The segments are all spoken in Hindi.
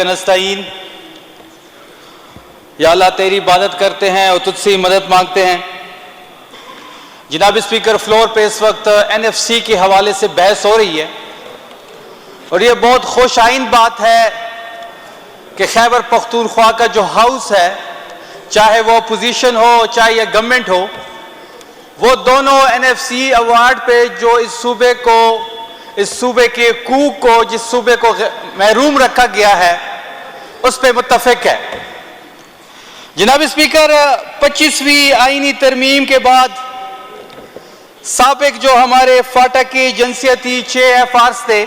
नस्ताईन, या अल्लाह तेरी इबादत करते हैं और तुझसे ही मदद मांगते हैं। जनाब स्पीकर, फ्लोर पे इस वक्त NFC के हवाले से बहस हो रही है और ये बहुत खुशाइन बात है कि खैबर पख्तूनख्वा का जो हाउस है, चाहे वो अपोजिशन हो चाहे ये गवर्नमेंट हो, वो दोनों NFC अवार्ड पे जो इस सूबे के कूक को, जिस सूबे को महरूम रखा गया है, उस पे मुत्तफिक है। जनाब स्पीकर, 25वीं आईनी तरमीम के बाद साबिक जो हमारे फाटा की जिनसियती 6 FRs थे,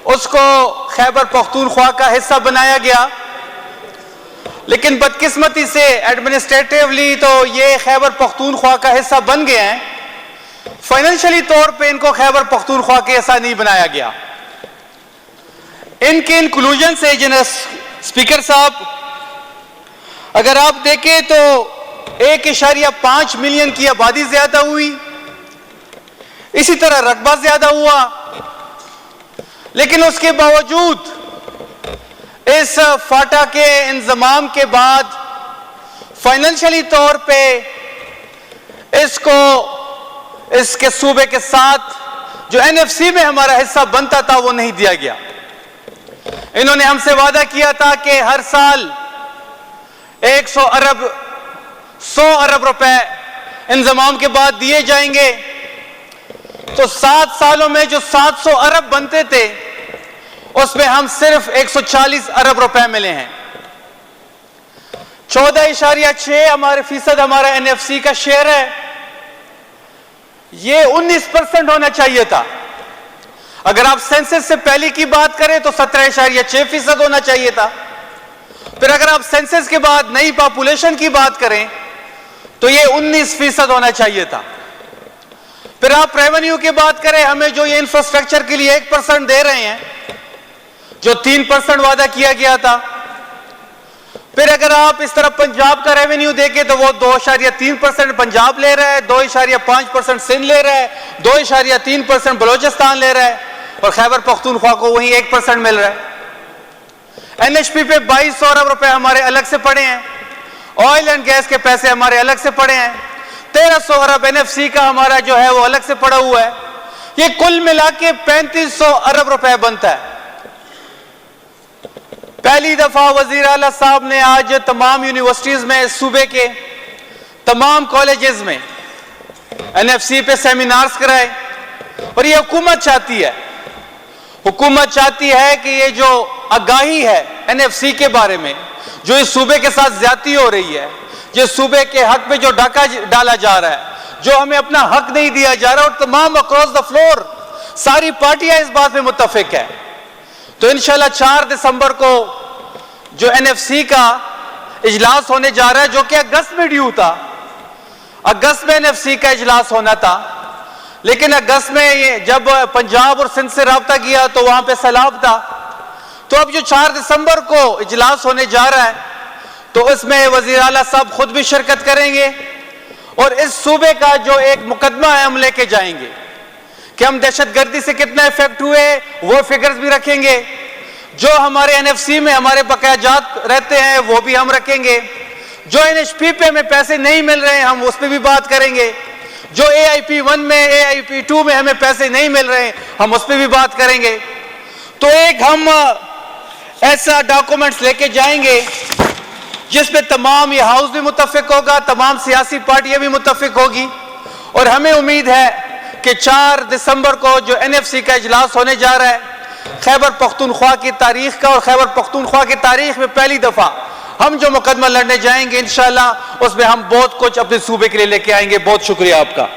उसको खैबर पख्तूनख्वा का हिस्सा बनाया गया, लेकिन बदकिस्मती से एडमिनिस्ट्रेटिवली तो ये खैबर पख्तूनख्वा का हिस्सा बन गए हैं, फाइनेंशियली तौर पे इनको खैबर पख्तूनख्वा के ऐसा नहीं बनाया गया। इनके इंक्लूजन से जनाब स्पीकर साहब, अगर आप देखें तो 1.5 मिलियन की आबादी ज्यादा हुई, इसी तरह रकबा ज्यादा हुआ, लेकिन उसके बावजूद इस फाटा के इंजमाम के बाद फाइनेंशियली तौर पे इसके सूबे के साथ जो NFC में हमारा हिस्सा बनता था वो नहीं दिया गया। इन्होंने हमसे वादा किया था कि हर साल 100 अरब रुपए इंजमाम के बाद दिए जाएंगे, तो 7 सालों में जो 700 अरब बनते थे उसमें हम सिर्फ 140 अरब रुपए मिले हैं। 14.6 फीसद हमारा NFC का शेयर है, ये 19% होना चाहिए था। अगर आप सेंसस से पहले की बात करें तो 17.6% होना चाहिए था। फिर अगर आप सेंसस के बाद नई पॉपुलेशन की बात करें तो ये 19% होना चाहिए था। फिर आप रेवेन्यू की बात करें, हमें जो ये इंफ्रास्ट्रक्चर के लिए 1% दे रहे हैं, जो 3% वादा किया गया था। फिर अगर आप इस तरफ पंजाब का रेवेन्यू देखें तो वो 2.3% पंजाब ले रहा है, 2.5% सिंध ले रहा है, 2.3% बलोचिस्तान ले रहा है, और खैबर पख्तूनख्वा को वहीं 1% मिल रहा है। NHP पे 2200 अरब रुपए हमारे अलग से पड़े हैं, ऑयल एंड गैस के पैसे हमारे अलग से पड़े हैं, 1300 अरब NFC का हमारा जो है वो अलग से पड़ा हुआ है। ये कुल मिला के 3500 अरब रुपए बनता है। पहली दफा वजीर आला साहब ने आज तमाम यूनिवर्सिटीज में, सूबे के तमाम कॉलेजेस में NFC पे सेमिनार्स कराए, और ये हुकूमत चाहती है कि ये जो आगाही है NFC के बारे में, जो इस सूबे के साथ ज्यादती हो रही है, जिस सूबे के हक में जो डाका डाला जा रहा है, जो हमें अपना हक नहीं दिया जा रहा, और तमाम अक्रॉस द फ्लोर सारी पार्टियां इस बात में मुत्तफिक है। तो इंशाल्लाह 4 दिसंबर को जो NFC का इजलास होने जा रहा है, जो कि अगस्त में ड्यू था, अगस्त में NFC का इजलास होना था, लेकिन अगस्त में जब पंजाब और सिंध से राब्ता किया तो वहां पे सैलाब था। तो अब जो 4 दिसंबर को इजलास होने जा रहा है, तो इसमें वजीर आला साहब खुद भी शिरकत करेंगे, और इस सूबे का जो एक मुकदमा है हम लेके जाएंगे कि हम दहशतगर्दी से कितना इफेक्ट हुए, वो फिगर्स भी रखेंगे। जो हमारे NFC में हमारे बकायाजात रहते हैं वो भी हम रखेंगे। जो NHP पे हमें पैसे नहीं मिल रहे हैं हम उस पर भी बात करेंगे। जो AIP1 में, AIP2 में हमें पैसे नहीं मिल रहे हैं हम उस पर भी बात करेंगे। तो एक हम ऐसा डॉक्यूमेंट्स लेके जाएंगे जिसमें तमाम ये हाउस भी मुत्तफिक होगा, तमाम सियासी पार्टियां भी मुत्तफिक होगी, और हमें उम्मीद है कि 4 दिसंबर को जो NFC का इजलास होने जा रहा है, खैबर पख्तूनख्वा की तारीख का, और खैबर पख्तूनख्वा की तारीख में पहली दफा हम जो मुकदमा लड़ने जाएंगे इंशाल्लाह, उसमें हम बहुत कुछ अपने सूबे के लिए लेके आएंगे। बहुत शुक्रिया आपका।